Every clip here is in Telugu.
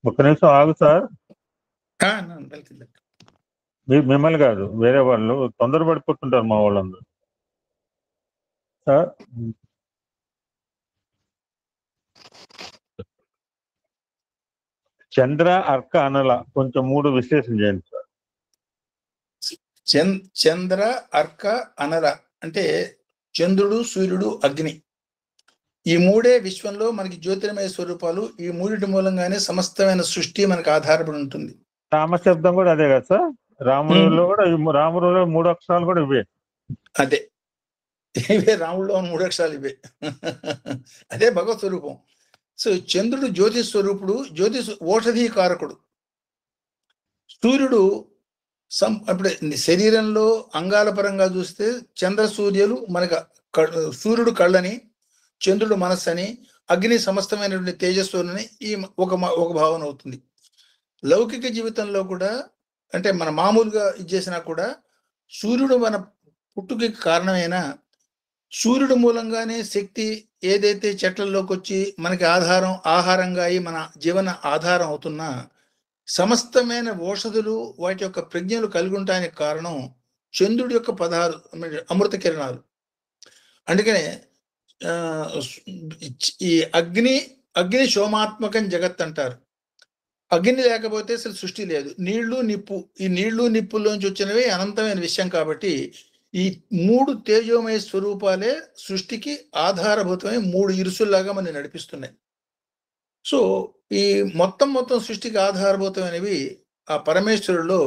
ఒక్క నిమిషం ఆగు సార్. వెళ్తుంది. మిమ్మల్ని కాదు, వేరే వాళ్ళు తొందరపడిపోతుంటారు మా వాళ్ళందరూ సార్. చంద్ర అర్క అనల కొంచెం 3 విశ్లేషణ చేయండి సార్. చంద్ర అర్క అనల అంటే చంద్రుడు, సూర్యుడు, అగ్ని, ఈ మూడే విశ్వంలో మనకి జ్యోతిర్మయ స్వరూపాలు. ఈ మూడిటి మూలంగానే సమస్తమైన సృష్టి మనకు ఆధారపడి ఉంటుంది. రామశబ్దం కూడా అదే కదా సార్. రాముడిలో కూడా 3 అక్షరాలు కూడా ఇవే. అదే ఇవే రాముడిలో 3 అక్షరాలు ఇవే. అదే భగవత్ స్వరూపం. సో చంద్రుడు జ్యోతి స్వరూపుడు, ఓషధీకారకుడు. సూర్యుడు ఇప్పుడు శరీరంలో అంగాల పరంగా చూస్తే చంద్ర సూర్యులు మనకు సూర్యుడు కళ్ళని, చంద్రుడు మనస్సని, అగ్ని సమస్తమైనటువంటి తేజస్సుని ఈ ఒక భావన అవుతుంది. లౌకిక జీవితంలో కూడా అంటే మన మామూలుగా చేసినా కూడా సూర్యుడు మన పుట్టుకి కారణమైన సూర్యుడు మూలంగానే శక్తి ఏదైతే చెట్లలోకి వచ్చి మనకి ఆహారంగా అయి మన జీవన ఆధారం అవుతున్నా సమస్తమైన ఓషధులు వాటి యొక్క ప్రజ్ఞలు కలిగి ఉండటానికి కారణం చంద్రుడి యొక్క 16 అమృత కిరణాలు. అందుకనే ఈ అగ్ని సోమాత్మకం జగత్ అంటారు. అగ్ని లేకపోతే అసలు సృష్టి లేదు. నీళ్లు, నిప్పు, ఈ నీళ్లు నిప్పుల్లోంచి వచ్చినవి అనంతమైన విషయం. కాబట్టి ఈ 3 తేజోమయ స్వరూపాలే సృష్టికి ఆధారభూతమై 3 ఇరుసుల్లాగా మనం నడిపిస్తున్నాయి. సో ఈ మొత్తం సృష్టికి ఆధారభూతమైనవి ఆ పరమేశ్వరులో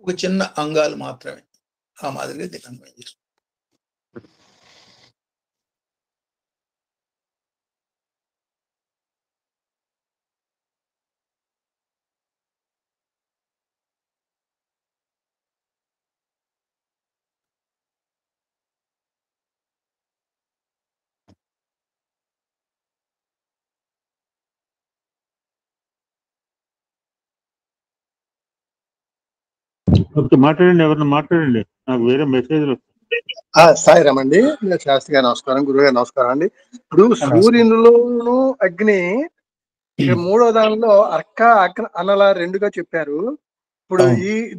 ఒక చిన్న అంగాలు మాత్రమే. ఆ మాదిరిగా దీన్ని అన్వయం చేస్తుంది. మాట్లాడండి, ఎవరన్నా మాట్లాడండి, నాకు వేరే మెసేజ్లు వస్తాయి. సాయిరామ్ అండి, శాస్త్రి గారు నమస్కారం, గురువు గారు నమస్కారం అండి. ఇప్పుడు సూర్యునిలోను అగ్ని, మూడో దానిలో అర్క అనల 2గా చెప్పారు. ఇప్పుడు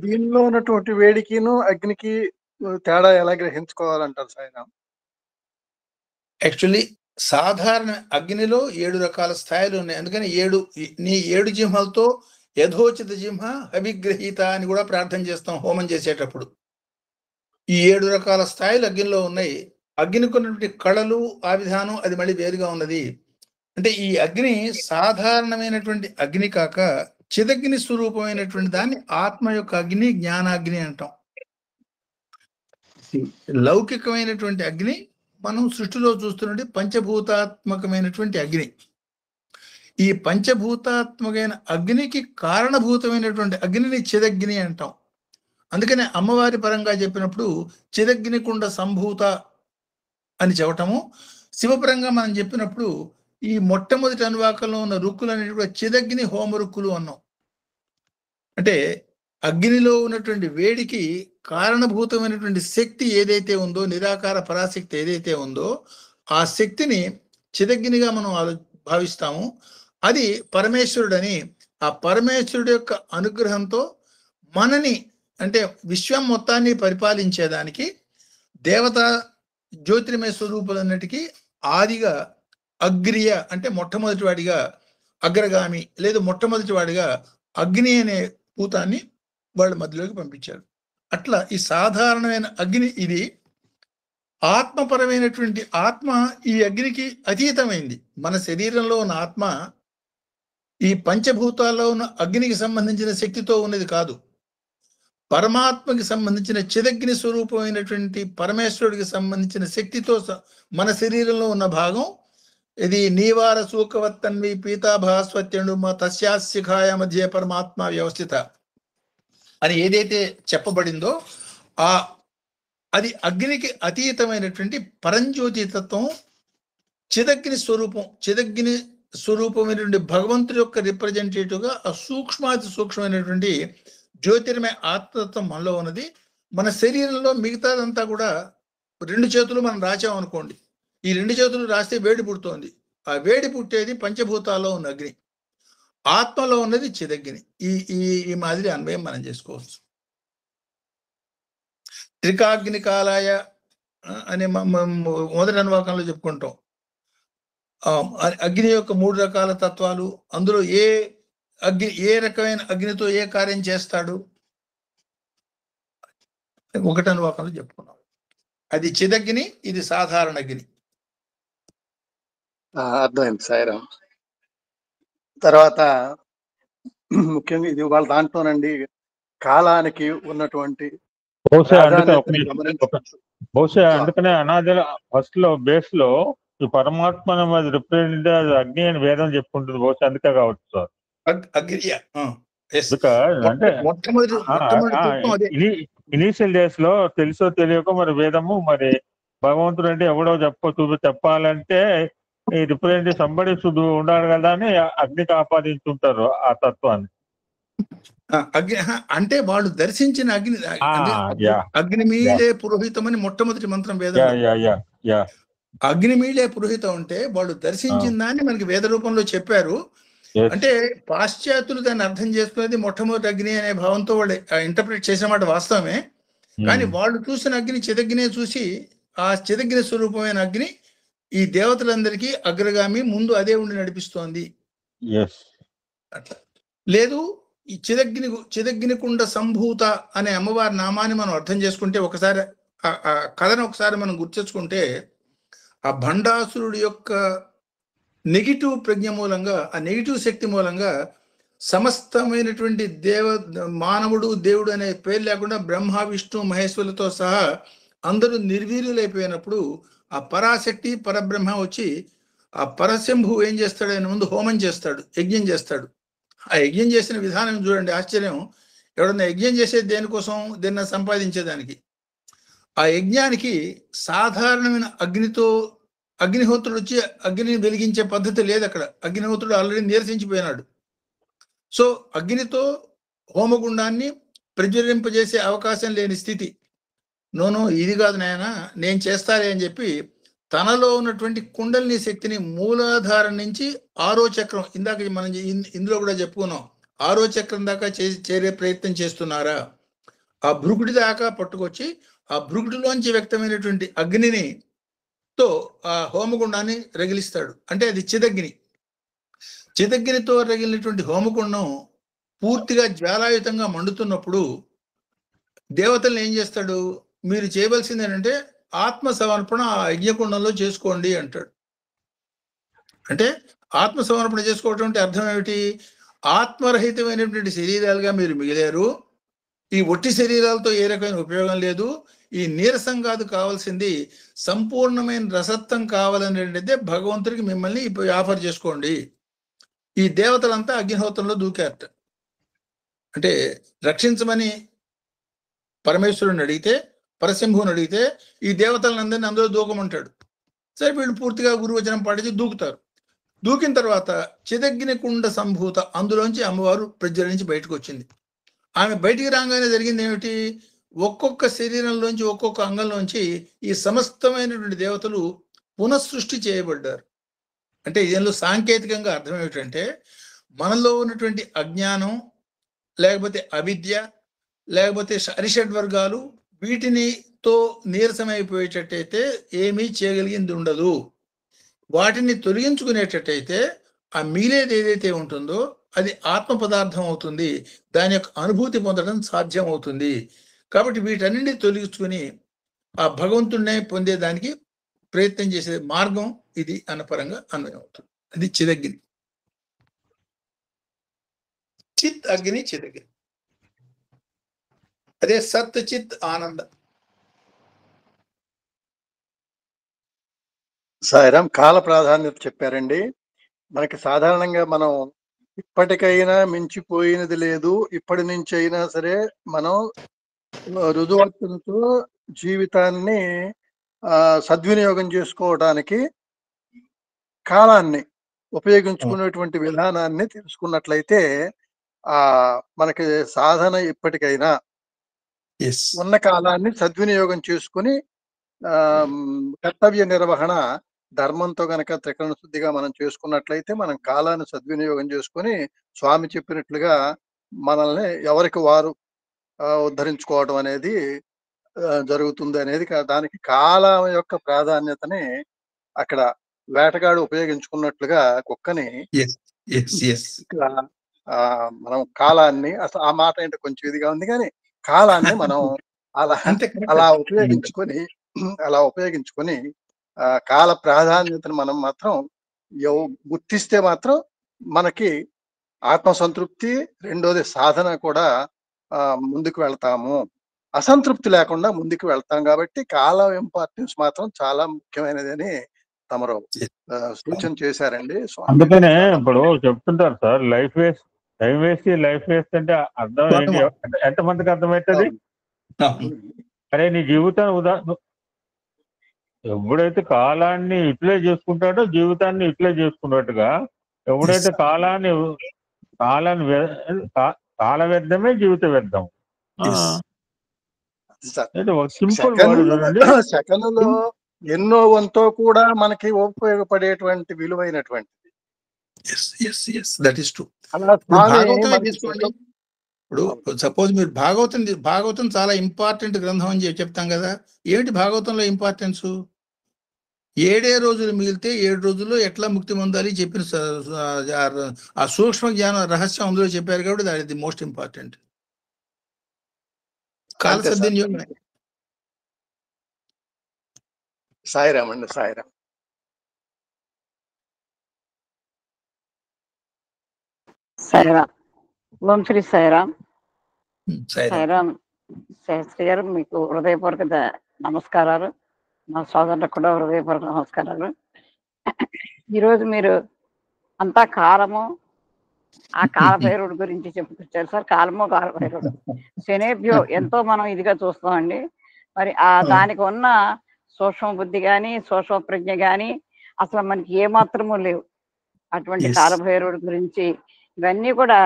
దీనిలో ఉన్నటువంటి వేడికిను అగ్నికి తేడా ఎలా గ్రహించుకోవాలంటారు సాయిరామ్? యాక్చువల్లీ సాధారణ అగ్నిలో 7 రకాల స్థాయిలు ఉన్నాయి. అందుకని 7 జింహలతో యథోచిత జింహ అభిగ్రహీత అని కూడా ప్రార్థన చేస్తాం హోమం చేసేటప్పుడు. ఈ 7 రకాల స్థాయిలు అగ్నిలో ఉన్నాయి. అగ్నికి ఉన్నటువంటి కళలు, ఆ విధానం అది మళ్ళీ వేరుగా ఉన్నది. అంటే ఈ అగ్ని సాధారణమైనటువంటి అగ్ని కాక చిదగ్ని స్వరూపమైనటువంటి దాన్ని ఆత్మ యొక్క అగ్ని, జ్ఞానాగ్ని అంటాం. లౌకికమైనటువంటి అగ్ని మనం సృష్టిలో చూస్తున్నటువంటి పంచభూతాత్మకమైనటువంటి అగ్ని. ఈ పంచభూతాత్మకమైన అగ్నికి కారణభూతమైనటువంటి అగ్నిని చిదగ్ని అంటాం. అందుకనే అమ్మవారి పరంగా చెప్పినప్పుడు చిదగ్నికుండ సంభూత అని చెప్పటము, శివపరంగా మనం చెప్పినప్పుడు ఈ మొట్టమొదటి అనువాకంలో ఉన్న రుక్కులు అనేటువంటి చిదగ్ని హోమ రుక్కులు అన్నాం. అంటే అగ్నిలో ఉన్నటువంటి వేడికి కారణభూతమైనటువంటి శక్తి ఏదైతే ఉందో, నిరాకార పరాశక్తి ఏదైతే ఉందో, ఆ శక్తిని చిదగ్నిగా మనం భావిస్తాము. అది పరమేశ్వరుడని, ఆ పరమేశ్వరుడు యొక్క అనుగ్రహంతో మనని అంటే విశ్వం మొత్తాన్ని పరిపాలించేదానికి దేవత జ్యోతిర్మయ స్వరూపులన్నిటికీ ఆదిగా అగ్రియ అంటే మొట్టమొదటి వాడిగా అగ్రగామి లేదు మొట్టమొదటి వాడిగా అగ్ని అనే భూతాన్ని వాళ్ళ మధ్యలోకి పంపించారు. అట్లా ఈ సాధారణమైన అగ్ని ఇది. ఆత్మపరమైనటువంటి ఆత్మ ఈ అగ్నికి అతీతమైంది. మన శరీరంలో ఉన్న ఆత్మ ఈ పంచభూతాల్లో ఉన్న అగ్నికి సంబంధించిన శక్తితో ఉన్నది కాదు. పరమాత్మకి సంబంధించిన చిదగ్ని స్వరూపమైనటువంటి పరమేశ్వరుడికి సంబంధించిన శక్తితో మన శరీరంలో ఉన్న భాగం ఇది. నీవార సూకవత్తన్వి పీతాభాస్వత్యుడు మా తస్యాశిఖాయ మధ్య పరమాత్మ వ్యవస్థిత అని ఏదైతే చెప్పబడిందో అది అగ్నికి అతీతమైనటువంటి పరంజ్యోతి తత్వం, చిదగ్ని స్వరూపం. చిదగ్ని స్వరూపమైనటువంటి భగవంతుడి యొక్క రిప్రజెంటేటివ్గా ఆ సూక్ష్మాతి సూక్ష్మమైనటువంటి జ్యోతిర్మయ ఆత్మతత్వం మనలో ఉన్నది. మన శరీరంలో మిగతాదంతా కూడా 2 చేతులు మనం రాచామనుకోండి, ఈ 2 చేతులు రాస్తే వేడి పుడుతోంది. ఆ వేడి పుట్టేది పంచభూతాల్లో ఉన్న అగ్ని. ఆత్మలో ఉన్నది చిదగ్ని. ఈ ఈ ఈ మాదిరి అన్వయం మనం చేసుకోవచ్చు. త్రికాగ్ని కాలాయ అనే మొదటి అనువాకంలో చెప్పుకుంటాం. అగ్ని యొక్క 3 రకాల తత్వాలు, అందులో ఏ రకమైన అగ్నితో ఏ కార్యం చేస్తాడు ఒకటి అనువాకంలో చెప్పుకున్నాం. అది చిదగ్ని, ఇది సాధారణ అగ్ని. అర్థమైంది సాయిరామ్. తర్వాత ముఖ్యంగా ఇది వాళ్ళ దాంట్లోనండి కాలానికి ఉన్నటువంటి బహుశా అందుకనే అనాదిలో ఫస్ట్ లో బేస్ లో ఈ పరమాత్మ రిప్రజెంట్ అగ్ని అని వేదం చెప్పుకుంటుంది. బహుశా అందుకే కావచ్చు సార్. అంటే ఇనీషియల్ డేస్ లో తెలుసో తెలియక మరి వేదము మరి భగవంతుడు అంటే ఎవడో చెప్పాలంటే ఈ రిప్రజెంట్ సంబడి శుద్ధి ఉండాలి కదా అని అగ్నికి ఆపాదించుంటారు ఆ తత్వాన్ని. అగ్ని అంటే వాళ్ళు దర్శించిన అగ్ని మీడే పురోహితం అని మొట్టమొదటి మంత్రం వేదం. అగ్ని మీడే పురోహితం అంటే వాళ్ళు దర్శించిన దాన్ని మనకి వేద రూపంలో చెప్పారు. అంటే పాశ్చాత్యులు దాన్ని అర్థం చేసుకునేది మొట్టమొదటి అగ్ని అనే భావంతో వాళ్ళు ఇంటర్ప్రిట్ చేసిన మాట వాస్తవమే. కానీ వాళ్ళు చూసిన అగ్ని చిదగ్నే చూసి ఆ చిదగ్ని స్వరూపమైన అగ్ని ఈ దేవతలందరికీ అగ్రగామి, ముందు అదే ఉండి నడిపిస్తోంది. అట్లా లేదు, ఈ చిదగ్నికుండ సంభూత అనే అమ్మవారి నామాన్ని మనం అర్థం చేసుకుంటే ఒకసారి ఆ కథను ఒకసారి మనం గుర్తించుకుంటే ఆ భండాసురుడి యొక్క నెగిటివ్ ప్రజ్ఞ మూలంగా, ఆ నెగిటివ్ శక్తి మూలంగా సమస్తమైనటువంటి మానవుడు దేవుడు అనే పేరు లేకుండా బ్రహ్మ విష్ణు మహేశ్వరులతో సహా అందరూ నిర్వీర్యులైపోయినప్పుడు ఆ పరాశక్తి పరబ్రహ్మ వచ్చి ఆ పరశంభు ఏం చేస్తాడు, ఆయన ముందు హోమం చేస్తాడు, యజ్ఞం చేస్తాడు. ఆ యజ్ఞం చేసిన విధానం చూడండి, ఆశ్చర్యం. ఎవడన్నా యజ్ఞం చేసేది దేనికోసం? దీన్ని సంపాదించేదానికి. ఆ యజ్ఞానికి సాధారణమైన అగ్నితో అగ్నిహోత్రుడు వచ్చి అగ్నిని వెలిగించే పద్ధతి లేదు అక్కడ. అగ్నిహోత్రుడు ఆల్రెడీ నీరసించిపోయినాడు. సో అగ్నితో హోమగుండాన్ని ప్రజ్వలింపజేసే అవకాశం లేని స్థితి. నోనో ఇది కాదు నాయన, నేను చేస్తాలే అని చెప్పి తనలో ఉన్నటువంటి కుండలిని శక్తిని మూలాధారం నుంచి 6వ చక్రం, ఇందాక మనం ఇందులో కూడా చెప్పుకున్నాం, 6వ చక్రం దాకా చేరే ప్రయత్నం చేస్తున్నారా? ఆ భృగుడి దాకా పట్టుకొచ్చి ఆ భృగుడిలోంచి వ్యక్తమైనటువంటి అగ్నిని తో ఆ హోమగుండాన్ని రగిలిస్తాడు. అంటే అది చిదగ్ని. చిదగ్నితో రగిలినటువంటి హోమగుండం పూర్తిగా జ్వాలాయుతంగా మండుతున్నప్పుడు దేవతలను ఏం చేస్తాడు? మీరు చేయవలసింది ఏంటంటే ఆత్మ సమర్పణ ఆ యజ్ఞకుండంలో చేసుకోండి అంటాడు. అంటే ఆత్మ సమర్పణ చేసుకోవటం అంటే అర్థం ఏమిటి? ఆత్మరహితమైనటువంటి శరీరాలుగా మీరు మిగిలారు. ఈ ఒట్టి శరీరాలతో ఏ రకమైన ఉపయోగం లేదు. ఈ నీరసం కాదు కావాల్సింది, సంపూర్ణమైన రసత్వం కావాలనేది భగవంతుడికి మిమ్మల్ని ఇప్పుడు ఆఫర్ చేసుకోండి. ఈ దేవతలంతా అగ్నిహోత్రంలో దూకారట. అంటే రక్షించమని పరమేశ్వరుని అడిగితే, పరశంభుని అడిగితే ఈ దేవతలందరినీ అందులో దూకమంటాడు. సరే, వీళ్ళు పూర్తిగా గురువచనం పాటించి దూకుతారు. దూకిన తర్వాత చిదగ్నికుండ సంభూత, అందులోంచి అమ్మవారు ప్రజ్వలించి బయటకు వచ్చింది. ఆమె బయటికి రాగానే జరిగింది ఏమిటి? ఒక్కొక్క శరీరంలోంచి, ఒక్కొక్క అంగంలోంచి ఈ సమస్తమైనటువంటి దేవతలు పునఃసృష్టి చేయబడ్డారు. అంటే దీనిలో సాంకేతికంగా అర్థం ఏమిటంటే, మనలో ఉన్నటువంటి అజ్ఞానం, లేకపోతే అవిద్య, లేకపోతే అరిషడ్వర్గాలు, వీటినితో నీరసమైపోయేటట్టయితే ఏమీ చేయగలిగింది ఉండదు. వాటిని తొలగించుకునేటట్టయితే ఆ మిగిలేది ఏదైతే ఉంటుందో అది ఆత్మ పదార్థం అవుతుంది. దాని యొక్క అనుభూతి పొందడం సాధ్యం అవుతుంది. కాబట్టి వీటన్నింటినీ తొలగించుకుని ఆ భగవంతుడినే పొందేదానికి ప్రయత్నం చేసే మార్గం ఇది అన్నపరంగా అన్వయం అవుతుంది. అది చిదగ్ని. చిత్ అగ్ని, చిదగ్ని. అదే సత్ చిత్ ఆనంద. సాయిరామ్, కాల ప్రాధాన్యత చెప్పారండి. మనకి సాధారణంగా మనం ఇప్పటికైనా మించిపోయినది లేదు, ఇప్పటి నుంచి అయినా సరే మనం రుజువర్తనతో జీవితాన్ని సద్వినియోగం చేసుకోవడానికి కాలాన్ని ఉపయోగించుకునేటువంటి విధానాన్ని తెలుసుకున్నట్లయితే మనకి సాధన ఇప్పటికైనా ఉన్న కాలాన్ని సద్వినియోగం చేసుకుని కర్తవ్య నిర్వహణ ధర్మంతో గనక త్రికరణ శుద్ధిగా మనం చేసుకున్నట్లయితే మనం కాలాన్ని సద్వినియోగం చేసుకొని స్వామి చెప్పినట్లుగా మనల్ని ఎవరికి వారు ఉద్ధరించుకోవడం అనేది జరుగుతుంది అనేది దానికి కాలం యొక్క ప్రాధాన్యతని అక్కడ వేటగాడు ఉపయోగించుకున్నట్లుగా కుక్కని ఇక్కడ మనం కాలాన్ని అసలు ఆ మాట ఏంటో కొంచెం ఇదిగా ఉంది కానీ కాలాన్ని మనం అలా ఉపయోగించుకొని కాల ప్రాధాన్యతను మనం మాత్రం గుర్తిస్తే మాత్రం మనకి ఆత్మసంతృప్తి, రెండోది సాధన కూడా ముందుకు వెళ్తాము. అసంతృప్తి లేకుండా ముందుకు వెళ్తాం కాబట్టి కాలం ఇంపార్టెన్స్ మాత్రం చాలా ముఖ్యమైనది అని తమరు సూచన చేశారండి. అందుకనే ఇప్పుడు చెప్తుంటారు సార్, లైఫ్ వేస్ట్ అంటే అర్థం ఏంటి? ఎంతమందికి అర్థమవుతుంది? అరే నీ జీవితాన్ని ఎప్పుడైతే కాలాన్ని యూటిలైజ్ చేసుకుంటాడో జీవితాన్ని యూటిలైజ్ చేసుకున్నట్టుగా, ఎప్పుడైతే కాల వ్యర్థమే జీవిత వ్యర్థం. సెకనులో ఎన్నో వంతో కూడా మనకి ఉపయోగపడేటువంటి విలువైనటువంటిది. ఇప్పుడు సపోజ్ మీరు భాగవతం చాలా ఇంపార్టెంట్ గ్రంథం అని చెప్తాం కదా. ఏమిటి భాగవతంలో ఇంపార్టెన్స్? 7 రోజులు మిగిలితే 7 రోజుల్లో ఎట్లా ముక్తి పొందాలి చెప్పిన ఆ సూక్ష్మ జ్ఞాన రహస్యం అందులో చెప్పారు కాబట్టి that is the most important. కాల సద్వినియోగం. సాయిరామ్ అండి, సాయిరామ్. సాయిరామ్. ఓం శ్రీ సాయిరామ్. సాయిరామ్ శాస్త్రి గారు, మీకు హృదయపూర్వక నమస్కారాలు. మా సోదరులకు కూడా హృదయపూర్వక నమస్కారాలు. ఈరోజు మీరు అంతా కాలము, ఆ కాలభైరుడు గురించి చెప్పుకొచ్చారు సార్. కాలభైరుడు శనేభ్యో ఎంతో మనం ఇదిగా చూస్తామండి. మరి దానికి ఉన్న సూక్ష్మ బుద్ధి కానీ సూక్ష్మ ప్రజ్ఞ కానీ అసలు మనకి ఏమాత్రము లేవు. అటువంటి కాలభైరుడు గురించి ఇవన్నీ కూడా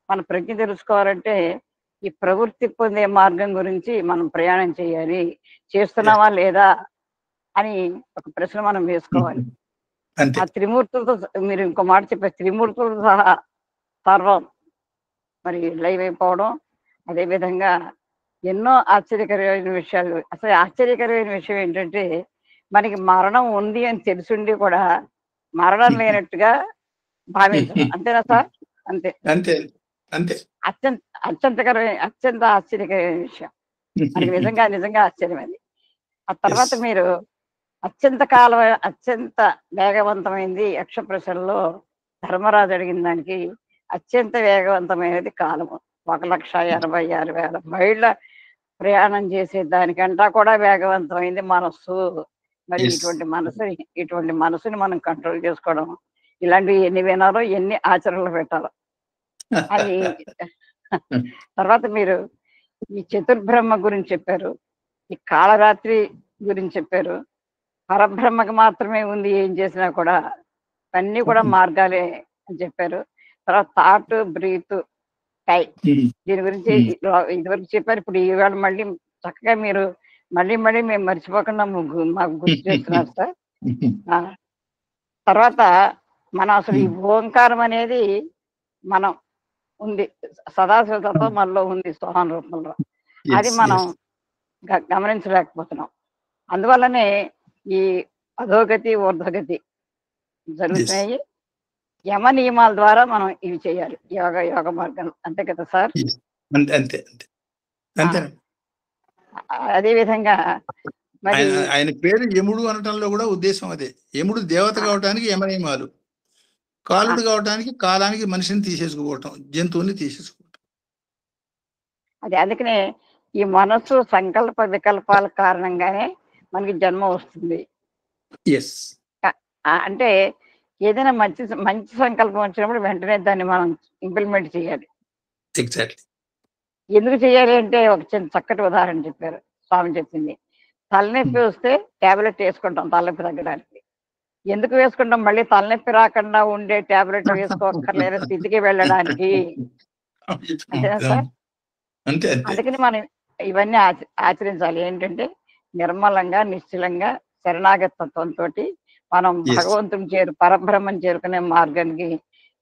మన ప్రజ్ఞ తెలుసుకోవాలంటే ఈ ప్రవృత్తి పొందే మార్గం గురించి మనం ప్రయాణం చేయాలి. చేస్తున్నావా లేదా అని ఒక ప్రశ్న మనం వేసుకోవాలి. ఆ త్రిమూర్తులతో మీరు ఇంకో మాట చెప్పారు, త్రిమూర్తులతో సహా సర్వం మరి లైవ్ అయిపోవడం. అదేవిధంగా ఎన్నో ఆశ్చర్యకరమైన విషయాలు. అసలు ఆశ్చర్యకరమైన విషయం ఏంటంటే మనకి మరణం ఉంది అని తెలుసుండి కూడా మరణం లేనట్టుగా భావించడం. అంతేనా సార్? అంతే అంతే అంతే. అత్యంత ఆశ్చర్యకరమైన విషయం. మనకి నిజంగా ఆశ్చర్యం అది. ఆ తర్వాత మీరు అత్యంత వేగవంతమైంది యక్ష ప్రశ్నలో ధర్మరాజు అడిగిన దానికి అత్యంత వేగవంతమైనది కాలము. 1,86,000 మైళ్ళ ప్రయాణం చేసే దానికంటా కూడా వేగవంతమైంది మనస్సు. మరి ఇటువంటి మనసుని మనం కంట్రోల్ చేసుకోవడం, ఇలాంటివి ఎన్ని వినాలో ఎన్ని ఆచరణలు పెట్టాలో అది. తర్వాత మీరు ఈ చతుర్బ్రహ్మ గురించి చెప్పారు, ఈ కాళరాత్రి గురించి చెప్పారు. పరబ్రహ్మకు మాత్రమే ఉంది ఏం చేసినా కూడా, అన్నీ కూడా మార్గాలే అని చెప్పారు. తర్వాత థాట్, బ్రీత్, టై దీని గురించి ఇదివరకు చెప్పారు. ఇప్పుడు ఈవేళ మళ్ళీ చక్కగా మీరు మళ్ళీ మేము మర్చిపోకుండా మాకు గుర్తు చేస్తున్నారు సార్. తర్వాత మనం అసలు ఈ ఓంకారం అనేది మనం ఉంది, సదాశివ తత్వం మనలో ఉంది సోహన్ రూపంలో. అది మనం గమనించలేకపోతున్నాం. అందువల్లనే ఈ అధోగతి ఊర్ధ్వగతి జరుగుతున్నాయి. యమ నియమాల ద్వారా మనం ఇవి చేయాలి, యోగ మార్గం. అంతే కదా సార్? అంతే. అదే విధంగా మరి ఆయన పేరు యముడు అనటంలో కూడా ఉద్దేశం అదే. యముడు దేవత కావటానికి యమ నియమాలు, కాలుడు కావటానికి కాలానికి మనిషిని తీసేసుకోవటం, జంతువుని తీసేసుకోవటం. అది అందుకనే ఈ మనస్సు సంకల్ప వికల్పాల కారణంగానే మనకి జన్మ వస్తుంది. అంటే ఏదైనా మంచి సంకల్పం వచ్చినప్పుడు వెంటనే దాన్ని మనం ఇంప్లిమెంట్ చేయాలి. ఎగ్జాక్ట్లీ. ఎందుకు చేయాలి అంటే ఒక చక్కటి ఉదాహరణ చెప్పారు స్వామి చెప్పింది. తలనొప్పి వస్తే ట్యాబ్లెట్ వేసుకుంటాం తలనొప్పి తగ్గడానికి. ఎందుకు వేసుకుంటాం? మళ్ళీ తలనొప్పి రాకుండా ఉండే ట్యాబ్లెట్ వేసుకోక్కర్లేని స్థితికి వెళ్ళడానికి. అంతేనా సార్? అందుకని మనం ఇవన్నీ ఆచరించాలి. ఏంటంటే నిర్మలంగా, నిశ్చలంగా, శరణాగతత్వంతో మనం భగవంతుని పరబ్రహ్మని చేరుకునే మార్గానికి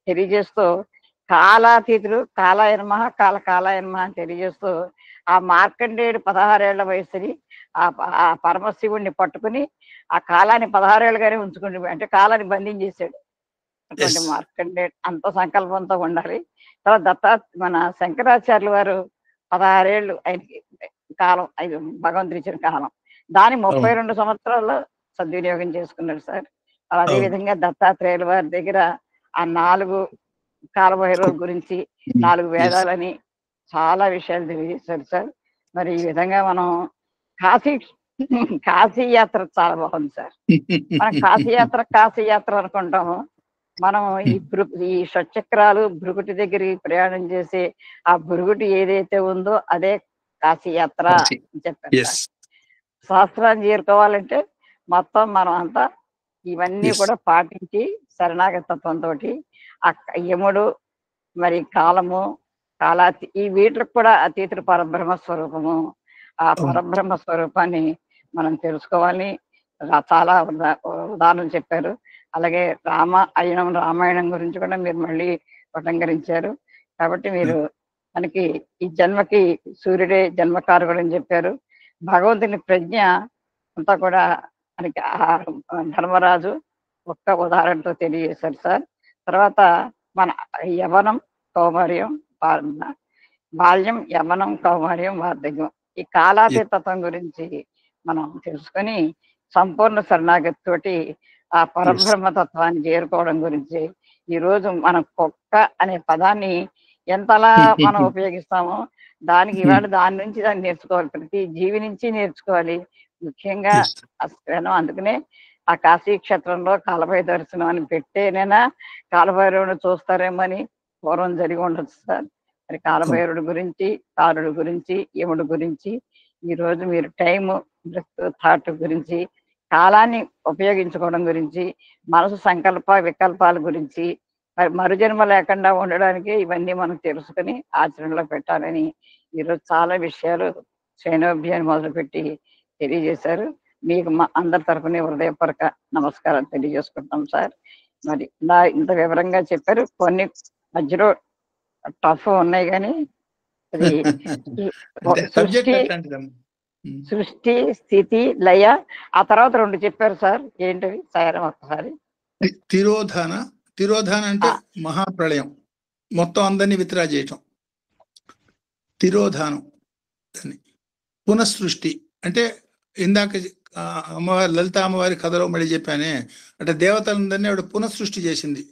తెలియజేస్తూ కాలాతీతుడు కాలాయ నమః కాలాయ నమః అని తెలియజేస్తూ ఆ మార్కండేయుడు 16 ఏళ్ల వయసుని ఆ పరమశివుణ్ణి పట్టుకుని ఆ కాలాన్ని 16 ఏళ్ళుగానే ఉంచుకుని అంటే కాలాన్ని బంధించేశాడు. అటువంటి మార్కండేయుడు అంత సంకల్పంతో ఉండాలి. తర్వాత మన శంకరాచార్యుల వారు 16 ఏళ్ళు ఆయనకి కాలం భగవంతుడు ఇచ్చిన కాలం. దాని 32 సంవత్సరాల్లో సద్వినియోగం చేసుకున్నాడు సార్. అదే విధంగా దత్తాత్రేయుల వారి దగ్గర ఆ 4 కాలభైరవుల గురించి 4 వేదాలని చాలా విషయాలు తెలియజేశారు సార్. మరి ఈ విధంగా మనం కాశీ యాత్ర చాలా బాగుంది సార్. మనం కాశీ యాత్ర అనుకుంటాము. మనం ఈ షట్చక్రాలు భృగుటి దగ్గరికి ప్రయాణం చేసి ఆ భృగుటి ఏదైతే ఉందో అదే కాశీ యాత్ర అని చెప్పారు. శాస్త్రాన్ని చేరుకోవాలంటే మొత్తం మనం అంతా ఇవన్నీ కూడా పాటించి శరణాగతత్వంతో ఆ యముడు మరి కాలము ఈ వీటికి కూడా అతీతుడు పరబ్రహ్మ స్వరూపము. ఆ పరబ్రహ్మ స్వరూపాన్ని మనం తెలుసుకోవాలి. చాలా ఉదాహరణలు చెప్పారు. అలాగే రామాయణం గురించి కూడా మీరు మళ్ళీ ఉటంకరించారు. కాబట్టి మీరు మనకి ఈ జన్మకి సూర్యుడే జన్మకారకుడు అని చెప్పారు. భగవంతుని ప్రజ్ఞ అంతా కూడా మనకి ధర్మరాజు ఒక్క ఉదాహరణతో తెలియజేశారు సార్. తర్వాత మన యవనం కౌమార్యం బాల్యం యవనం కౌమార్యం వార్ధక్యం ఈ కాలాతీతత్వం గురించి మనం తెలుసుకొని సంపూర్ణ శరణాగతితోటి ఆ పరబ్రహ్మతత్వాన్ని చేరుకోవడం గురించి ఈరోజు మనం కుక్క అనే పదాన్ని ఎంతలా మనం ఉపయోగిస్తామో దానికి ఇవాళ దాని నుంచి దాన్ని నేర్చుకోవాలి. ప్రతి జీవి నుంచి నేర్చుకోవాలి. ముఖ్యంగా అందుకనే ఆ కాశీ క్షేత్రంలో కాలభైరవ దర్శనం అని పెట్టేనైనా కాలభైరవుని చూస్తారేమో అని పూర్వం జరిగి ఉండొచ్చు సార్. మరి కాలభైరవుడి గురించి కారుడు గురించి యముడు గురించి ఈరోజు మీరు టైము థాట్ గురించి కాలాన్ని ఉపయోగించుకోవడం గురించి మనసు సంకల్ప వికల్పాల గురించి మరి మరుజన్మ లేకుండా ఉండడానికి ఇవన్నీ మనం తెలుసుకుని ఆచరణలో పెట్టాలని ఈరోజు చాలా విషయాలు శ్రేణోభ్యాన్ని మొదలుపెట్టి తెలియజేశారు. మీకు మా అందరి తరఫున హృదయపూర్వక నమస్కారం తెలియజేసుకుంటాం సార్. మరి ఇంత వివరంగా చెప్పారు. కొన్ని మధ్యలో టఫ్ ఉన్నాయి కానీ అది సృష్టి స్థితి లయ ఆ తర్వాత 2 చెప్పారు సార్. ఏంటవి సార్ ఒక్కసారి? తిరోధాన అంటే మహాప్రళయం, మొత్తం అందరినీ విత్డ్రా చేయటం తిరోధానం. పునఃసృష్టి అంటే ఇందాక అమ్మవారి లలిత అమ్మవారి కథలో మళ్ళీ చెప్పానే అంటే దేవతలందరినీ ఆవిడ పునఃసృష్టి చేసింది.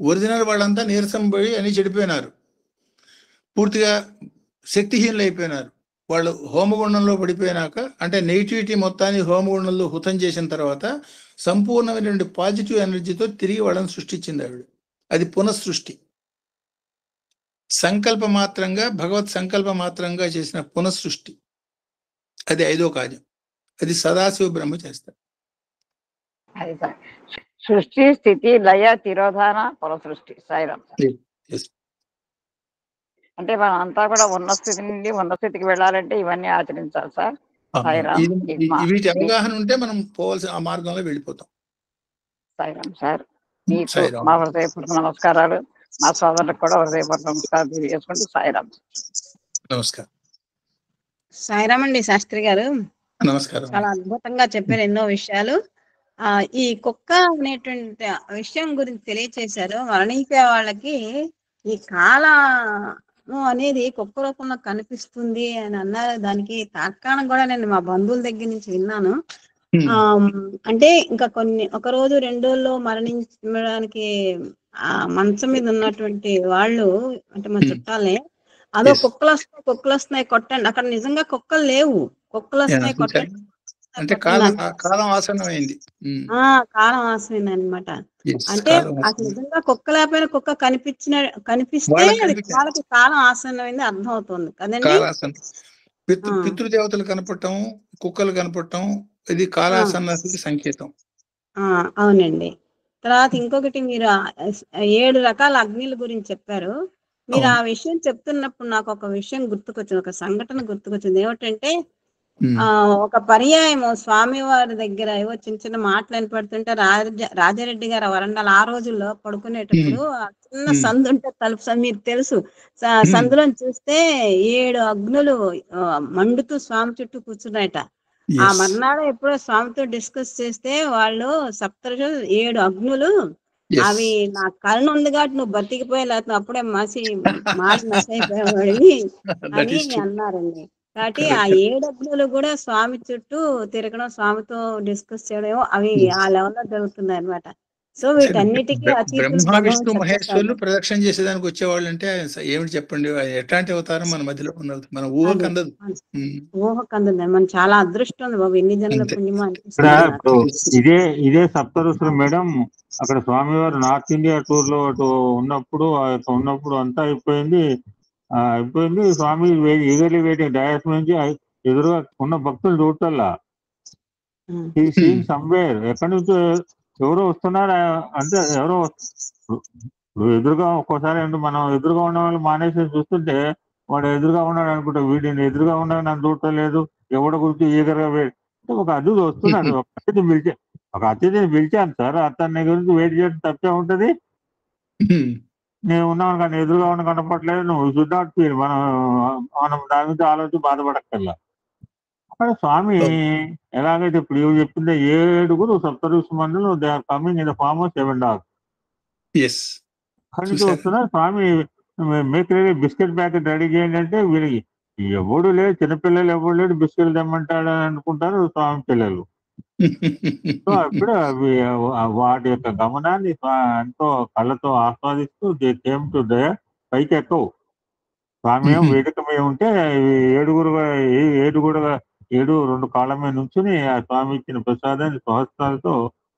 ఒరిజినల్ వాళ్ళంతా నీరసం పోయి అని చెడిపోయినారు, పూర్తిగా శక్తిహీనులు అయిపోయినారు. వాళ్ళు హోమగుండంలో పడిపోయినాక అంటే నెగిటివిటీ మొత్తాన్ని హోమగుండంలో హుతం చేసిన తర్వాత సంపూర్ణమైనటువంటి పాజిటివ్ ఎనర్జీతో తిరిగి వాళ్ళని సృష్టించింది ఆవిడ. అది పునఃసృష్టి. సంకల్ప మాత్రంగా భగవత్ సంకల్ప మాత్రంగా చేసిన పునఃసృష్టి అది 5వ కార్యం. అది సదాశివ బ్రహ్మ చేస్తారు. సృష్టి స్థితి లయ తిరోధాన పునఃసృష్టి సాయిరామ్. అంటే మనం అంతా కూడా ఉన్న స్థితి నుండి ఉన్న స్థితికి వెళ్ళాలంటే ఇవన్నీ ఆచరించాలి సార్. వీటి అవగాహన ఉంటే మనం పోవాల్సిన ఆ మార్గంలో వెళ్ళిపోతాం. సాయిరామ్ సార్. మీకు మా హృదయపూర్వక నమస్కారాలు. మా సోదరులకు కూడా హృదయపూర్వక నమస్కారం తెలియజేసుకుంటూ సాయిరామ్. నమస్కారం. సాయిరామ్ అండి శాస్త్రి గారు. నమస్కారం. చాలా అద్భుతంగా చెప్పారు ఎన్నో విషయాలు. ఈ కుక్క అనేటువంటి విషయం గురించి తెలియచేశారు. మరణించే వాళ్ళకి ఈ కాలము అనేది కుక్క రూపంలో కనిపిస్తుంది అని అన్నారు. దానికి తార్కాణం కూడా నేను మా బంధువుల దగ్గర నుంచి విన్నాను. అంటే ఇంకా ఒక రోజు 2 రోజుల్లో మరణించడానికి ఆ మంచం మీద ఉన్నటువంటి వాళ్ళు అంటే మా చుట్టాలే అదో కుక్కలు వస్తున్నాయి కొట్టండి. అక్కడ నిజంగా కుక్కలు లేవు, కుక్కలు వస్తున్నాయి కొట్టండి అంటే కాలం ఆసన్నమైంది. కాలం ఆసమైంది అనమాట. అంటే అసలు నిజంగా కుక్క లేకపోయినా కుక్క కనిపిస్తే వాళ్ళకి కాలం ఆసన్నమైంది అర్థం అవుతుంది కదండి. పితృదేవతలు కనపడటం, కుక్కలు కనపడటం ఇది కాలాసన్నకి సంకేతం. అవునండి. తర్వాత ఇంకొకటి మీరు 7 రకాల అగ్నిల గురించి చెప్పారు. మీరు ఆ విషయం చెప్తున్నప్పుడు నాకు ఒక విషయం గుర్తుకొచ్చింది, ఒక సంఘటన గుర్తుకొచ్చింది. ఏమిటంటే ఒక పర్యాయము స్వామివారి దగ్గర ఏవో చిన్న చిన్న మాటలు వినపడుతుంటే రాజారెడ్డి గారు వరండాలు ఆ రోజుల్లో పడుకునేటప్పుడు చిన్న సందు ఉంటే తలుపు సందు మీకు తెలుసు, సందులో చూస్తే 7 అగ్నులు మండుతూ స్వామి చుట్టూ కూర్చున్నాయట. ఆ మర్నాడు ఎప్పుడో స్వామితో డిస్కస్ చేస్తే వాళ్ళు సప్తఋషులు 7 అగ్నులు అవి నా కరుణ ఉంది కాబట్టి నువ్వు బతికిపోయే, లేకపోతే అప్పుడే మాడి మసైపోయేవాడివి అని అన్నారండి. కాబట్టి ఆ 7 అగ్నులు కూడా స్వామి చుట్టూ తిరగడం, స్వామితో డిస్కస్ చేయడం అవి ఆ లెవెల్లో జరుగుతున్నాయి అనమాట. సో వీటన్నిటికీ బ్రహ్మ విష్ణు మహేశ్వరులు ప్రదక్షిణ చేసేదానికి వచ్చేవాళ్ళు అంటే ఏమిటి చెప్పండి, ఎట్లాంటి అవతారం మన మధ్యలో ఉన్నది, మన ఊహకు అందదు. మన చాలా అదృష్టం ఉంది బాబు, ఎన్ని జన్మల పుణ్యమో అనిపిస్తుంది. ఇదే సప్తఋషులు మేడం. అక్కడ స్వామివారు నార్త్ ఇండియా టూర్ లో ఉన్నప్పుడు అంతా అయిపోయింది. స్వామి ఈగర్లీ వెయిటింగ్ డయాస్ నుంచి ఎదురుగా ఉన్న భక్తులు చూడటల్లా సమ్వేర్ ఎక్కడి నుంచో ఎవరో వస్తున్నారా అంటే ఎవరో ఎదురుగా ఒక్కోసారి మనం ఎదురుగా ఉన్న వాళ్ళు మానేసి చూస్తుంటే వాడు ఎదురుగా ఉన్నాడు అనుకుంటా, వీడిని ఎదురుగా ఉన్నాడు నన్ను చూడటం లేదు, ఎవడ గురించి ఈగర్గా ఒక అతిథి వస్తున్నాడు. ఒక అతిథిని పిలిచాను సార్, అతన్ని గురించి వెయిట్ చేయడం తప్పే ఉంటది. నేను ఉన్నాను కానీ ఎదురుగా ఉన్న కనపడలేదు, నువ్వు షుడ్ నాట్ ఫీల్, మనం దాని గురించి ఆలోచించి బాధపడక్కర్లా. అక్కడ స్వామి ఎలాగైతే ఇప్పుడు ఇవి చెప్పిందే 7 సప్తఋషి మండలు they are coming in the form of 7 dogs. అక్కడి నుంచి వస్తున్నారు. స్వామి make ready biscuit packet ready చేయండి అంటే వీళ్ళకి ఎవడు లేదు, చిన్నపిల్లలు ఎవడు లేడు, బిస్కెట్లు తెమ్మంటాడు అని అనుకుంటారు స్వామి పిల్లలు. సో అప్పుడు వాటి యొక్క గమనాన్ని ఎంతో కళ్ళతో ఆస్వాదిస్తూ కేమ్ టు దయర్ పైకి ఎక్కవు. స్వామి వేదిక మీద ఉంటే 7 2 కాళ్ళ మీద నుంచుని ఆ స్వామి ఇచ్చిన ప్రసాదాన్ని సహస్రాలతో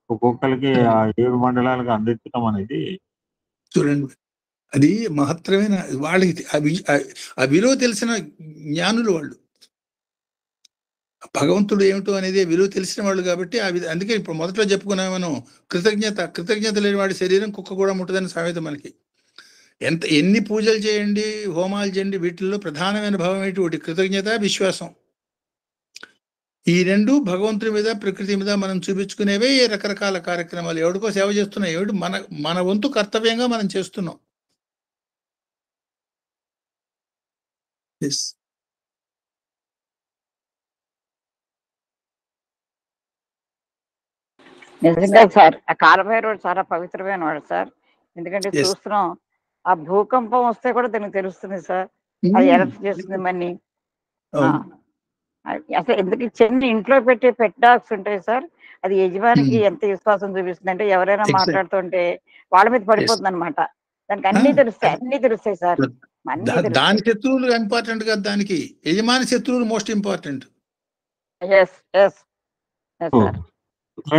ఒక్కొక్కరికి ఆ 7 మండలాలకు అందించడం అనేది చూడండి, అది మహత్తరమైన వాళ్ళకి ఆ విలువ తెలిసిన జ్ఞానులు వాళ్ళు. భగవంతుడు ఏమిటో అనేది విలువ తెలిసిన వాళ్ళు కాబట్టి అందుకే ఇప్పుడు మొదట్లో చెప్పుకున్నాం మనం, కృతజ్ఞత లేని వాడి శరీరం కుక్క కూడా ముట్టదని సామెత మనకి. ఎన్ని పూజలు చేయండి, హోమాలు చేయండి, వీటిల్లో ప్రధానమైన భావం ఏంటి? ఒకటి కృతజ్ఞత, విశ్వాసం. ఈ 2 భగవంతుడి మీద ప్రకృతి మీద మనం చూపించుకునేవే రకరకాల కార్యక్రమాలు. ఎవరికో సేవ చేస్తున్నాం, ఏమిటి మన వంతు కర్తవ్యంగా మనం చేస్తున్నాం. నిజంగా సార్ ఆ కాలభైరవుడు చాలా పవిత్రమైన వాడు సార్. ఎందుకంటే చూస్తున్నాం, ఆ భూకంపం వస్తే కూడా దీనికి తెలుస్తుంది సార్, అది ఎరప్ట్ చేస్తుంది మనీ. అసలు ఎందుకు చిన్న ఇంట్లో పెట్టే పెట్ డాగ్స్ ఉంటాయి సార్, అది యజమానికి ఎంత విశ్వాసం చూపిస్తుంది అంటే ఎవరైనా మాట్లాడుతుంటే వాళ్ళ మీద పడిపోతుంది అనమాట. దానికి అన్ని తెలుస్తాయి సార్. దాని శత్రువులు ఇంపార్టెంట్ కదా, దానికి యజమాని శత్రువులు మోస్ట్ ఇంపార్టెంట్.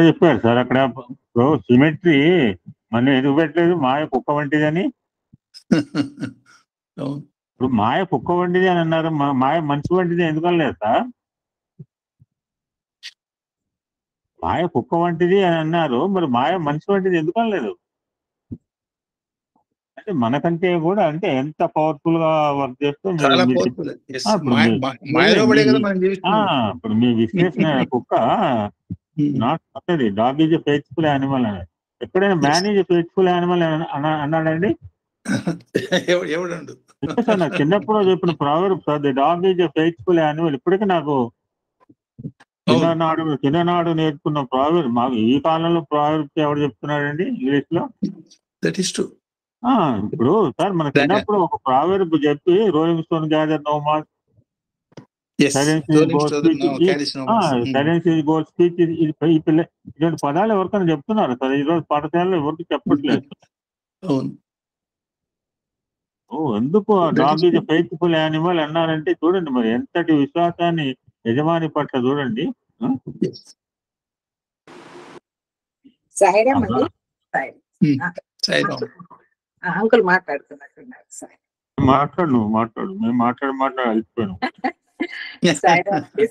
చెప్పారు సార్ అక్కడ సిమెట్రీ మన ఎందుకు పెట్టలేదు, మాయ కుక్క వంటిదని. ఇప్పుడు మాయ కుక్క వంటిది అని అన్నారు, మాయ మనిషి వంటిది ఎందుకనలేదు సార్? మాయ కుక్క వంటిది అని అన్నారు, మరి మాయ మనిషి వంటిది ఎందుకనలేదు? అంటే మనకంటే కూడా అంటే ఎంత పవర్ఫుల్ గా వర్క్ చేస్తూ ఇప్పుడు మీ విశ్లేషణ కుక్క నాట్ అంటది dog is a faithful animal అని. ఎప్పుడైనా man is a faithful animal అన్నాడండి? సార్ నాకు చిన్నప్పుడు చెప్పిన proverb sir, the dog is a faithful animal. ఇప్పటికీ నాకు చిన్ననాడు నేర్చుకున్న ప్రావర్బ్. మాకు ఈ కాలంలో ప్రావర్బ్ ఎవరు చెప్తున్నాడండి ఇంగ్లీష్ లో? That is true. ఇప్పుడు సార్ మన చిన్నప్పుడు ఒక ప్రావర్బ్ చెప్పి rolling stone gather no moss, silence is gold speech. ఇటువంటి పదాలు ఎవరికైనా చెప్తున్నారు సార్ ఈరోజు పాఠశాలలో? ఎవరికి చెప్పట్లేదు. ఎందుకు డాగ్ ఈజ్ ఫెయిత్ఫుల్ యానిమల్ అన్నారంటే చూడండి మరి ఎంతటి విశ్వాసాన్ని యజమాని పట్ల చూడండి. అంకుల్ మాట్లాడుతున్నట్టున్నారు సార్. మాట్లాడు మేము మాట్లాడి అలిసిపోయాను.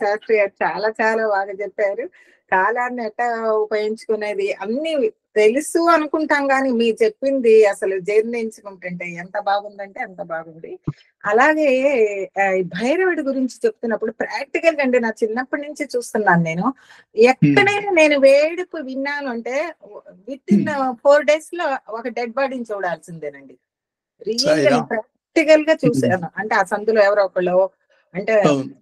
శాస్త్రి గారు చాలా చాలా బాగా చెప్పారు. కాలాన్ని ఎట్లా ఉపయోగించుకునేది అన్ని తెలుసు అనుకుంటాం కానీ మీరు చెప్పింది అసలు జీర్ణించుకుంటుంటే ఎంత బాగుందంటే అంత బాగుంది. అలాగే ఈ భైరవుడి గురించి చెప్తున్నప్పుడు ప్రాక్టికల్ అండి, నా చిన్నప్పటి నుంచి చూస్తున్నాను నేను. ఎక్కడైనా నేను వేడుపు విన్నాను అంటే విత్ ఇన్ 4 days లో ఒక డెడ్ బాడీని చూడాల్సిందేనండి. రియల్ గా ప్రాక్టికల్ గా చూసాను. అంటే ఆ సందులో ఎవరో ఒకళ్ళు అంటే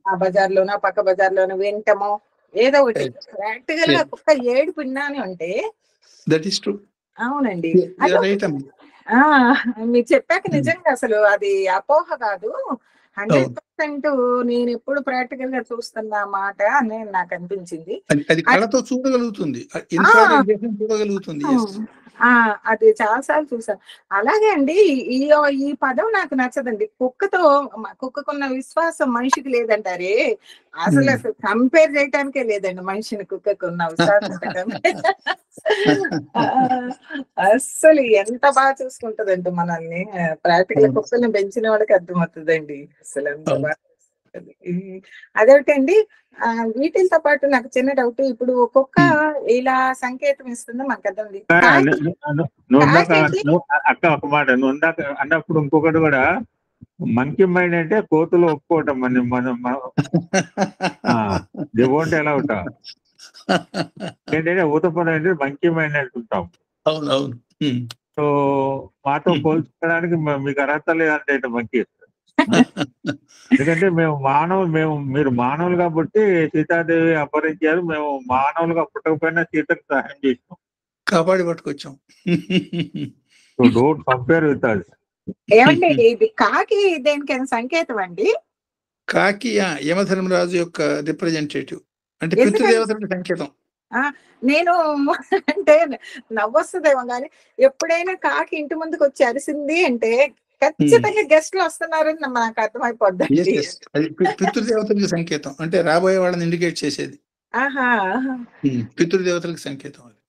ఆ బజార్లోనో పక్క బజార్లోనో వింటమో ఏదో ఒకటి ప్రాక్టికల్ గా ఒక్క ఏడుపు విన్నాను అంటే దట్ ఈస్ ట్రూ. అవునండి. మీరు చెప్పాక నిజంగా అసలు అది అపోహ కాదు, 100% నేను ఎప్పుడు ప్రాక్టికల్ గా చూస్తున్న మాట అని నాకు అనిపించింది. అది కళ్ళతో చూడగలుగుతుంది, చూడగలుగుతుంది. అది చాలా సార్లు చూసాను. అలాగే అండి ఈ ఈ పదం నాకు నచ్చదండి. కుక్కకున్న విశ్వాసం మనిషికి లేదంటారే, అసలు కంపేర్ చేయటానికే లేదండి మనిషిని కుక్కకున్న విశ్వాసం. అస్సలు ఎంత బాగా చూసుకుంటదండి మనల్ని. ప్రాక్టికల్ కుక్కల్ని పెంచిన వాళ్ళకి అర్థమవుతుందండి అసలు ఎంత బాగా. అదొకటండి. వీటితో పాటు నాకు చిన్న డౌట్, ఇప్పుడు ఒక్కొక్క ఇలా సంకేతం ఇస్తుందో మనకు అర్థం. అక్క ఒక మాట నువ్వు ఇందాక అన్నప్పుడు ఇంకొకటి కూడా, మంకీ మైండ్ అంటే కోతులు ఒప్పుకోవటం మనం దిగోంటే ఎలా ఉంటాం ఏంటంటే ఊతపదం అంటే మంకీ మైండ్ అంటుంటాం. అవునవును. సో మాతో పోల్చుకోవడానికి మీకు అర్హత లేదంటే మంకీ. ఎందుకంటే మీరు మానవులు కాబట్టి సీతాదేవి అపహరించారు, మేము మానవులుగా పుట్టకపోయినా సీతకు సహాయం చేసినాం, కాపాడి పట్టుకొచ్చాం. So don't compare with us. ఏమండి ఇది కాకి దేనికైనా సంకేతం అండి? కాకి యమధర్మరాజు యొక్క రిప్రజెంటేటివ్, అంటే పితృదేవతలకు సంకేతం. నేను అంటే నవ్వొస్తుందేమో కానీ ఎప్పుడైనా కాకి ఇంటి ముందుకు వచ్చి అరిసింది అంటే ఖచ్చితంగా గెస్ట్లు వస్తున్నారని నాకు అర్థమైపోద్ది. పితృదేవతలకు సంకేతం, అంటే రాబోయే వాళ్ళని ఇండికేట్ చేసేది. పితృదేవతలకు సంకేతం అది.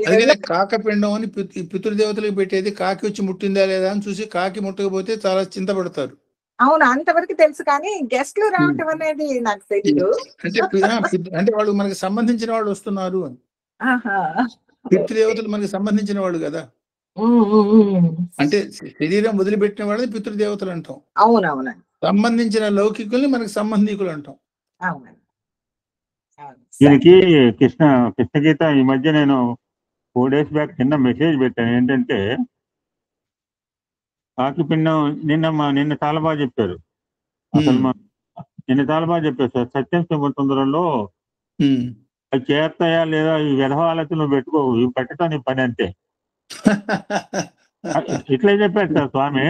అందుకనే కాకపిండం అని పితృదేవతలకు పెట్టేది. కాకి వచ్చి ముట్టిందా లేదా అని చూసి, కాకి ముట్టకపోతే చాలా చింతపడతారు. అవును, అంతవరకు తెలుసు కానీ గెస్ట్లు రావటం అనేది నాకు తెలియదు. అంటే వాళ్ళు మనకి సంబంధించిన వాళ్ళు వస్తున్నారు అని. పితృదేవతలు మనకి సంబంధించిన వాళ్ళు కదా. అంటే శరీరం వదిలిపెట్టిన వాళ్ళని పితృదేవతలు అంటాం. అవునవును. సంబంధించిన లౌకికుల్ని మనకి సంబంధికులు అంటాం. అవునండి. దీనికి కృష్ణగీత ఈ మధ్య నేను 4 days బ్యాక్ చిన్న మెసేజ్ పెట్టాను. ఏంటంటే కాకిపిండం నిన్న చాలా బాగా చెప్పారు. అసలు నిన్న చాలా బాగా చెప్పారు సార్. సత్యం సింహతొందరలో అవి చేస్తాయా లేదా ఈ విధవాలతో నువ్వు పెట్టుకో, ఇవి పెట్టడం నీ పని అంతే. ఇట్లా చెప్పారు సార్ స్వామి.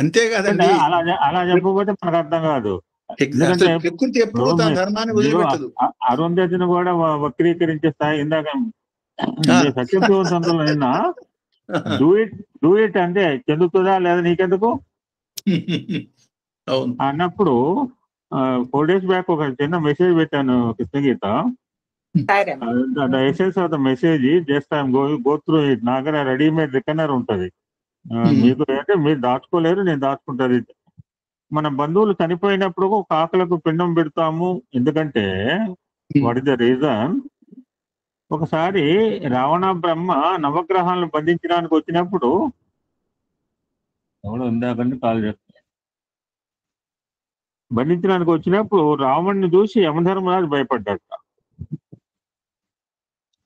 అంతే కదండి, అలా చెప్పకపోతే మనకు అర్థం కాదు. ఎందుకంటే అరుంధతిని కూడా వక్రీకరించే స్థాయి. ఇందాక సత్యం సింహతొందరలో నిన్న డూ ఇట్ అంటే చెందుతుందా లేదా నీకెందుకు అన్నప్పుడు 4 days బ్యాక్ ఒక చిన్న మెసేజ్ పెట్టాను Krishnageetha. The essence of the message just I'm go through it. నా దగ్గర రెడీమేడ్ రికనర్ ఉంటుంది. మీకు అంటే మీరు దాచుకోలేరు, నేను దాచుకుంటారు. మన బంధువులు చనిపోయినప్పుడు కాకులకు పిండం పెడతాము. ఎందుకంటే వాట్ ఇస్ ద రీజన్? ఒకసారి రావణ బ్రహ్మ నవగ్రహాలను బంధించడానికి వచ్చినప్పుడు ఇందాకంటే కాల్ చేస్తాను, బంధించడానికి వచ్చినప్పుడు రావణ్ణి చూసి యమధర్మరాజు భయపడ్డాట.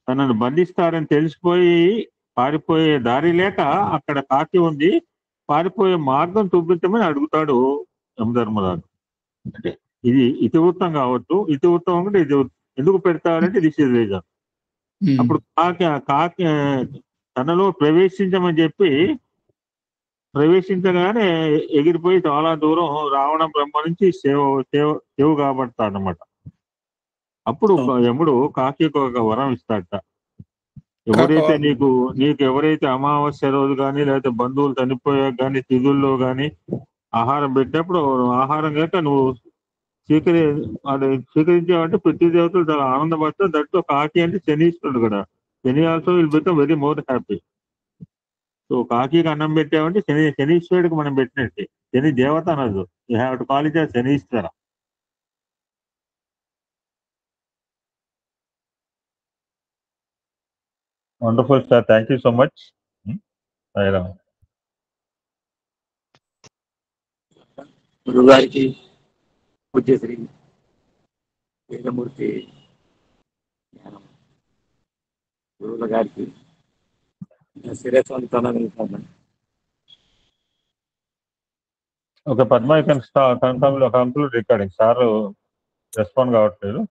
తనను బంధిస్తారని తెలిసిపోయి పారిపోయే దారి లేక అక్కడ కాకి ఉంది, పారిపోయే మార్గం చూపించమని అడుగుతాడు యమధర్మరాజు. అంటే ఇది ఇతివృత్తం కావచ్చు. ఇతివృత్తం అంటే ఇది ఎందుకు పెడతారంటే దిస్ ఇస్ రీజన్. అప్పుడు కాకి తనలో ప్రవేశించమని చెప్పి ప్రవేశించగానే ఎగిరిపోయి చాలా దూరం రావణ బ్రహ్మ నుంచి సేవ్ కాబడతాడు అనమాట. అప్పుడు యముడు కాకి ఒక వరం ఇస్తాడట. ఎవరైతే నీకు ఎవరైతే అమావాస్య రోజు కానీ లేకపోతే బంధువులు చనిపోయాక కానీ తిథుల్లో కానీ ఆహారం పెట్టినప్పుడు ఆహారం కనుక నువ్వు స్వీకరించావంటే పితృదేవతలు చాలా ఆనందపడతారు. దట్టు కాకి అంటే శనీశ్వరుడు కదా. Shani also will become very more happy. So కాకి అన్నం పెట్టామంటే శనీశ్వరుడికి మనం పెట్టినట్టే. శని దేవత అనదు, you have to call it Shanishwara. Wonderful sir, thank you so much. Sairam. గురువు గారికి, పూజ్యశ్రీ వేదమూర్తి జ్ఞానం గురువుల గారికి శిరస్వంతనాలు. Okay Padma, you can conclude recording. Sir respond కావట్లేదు.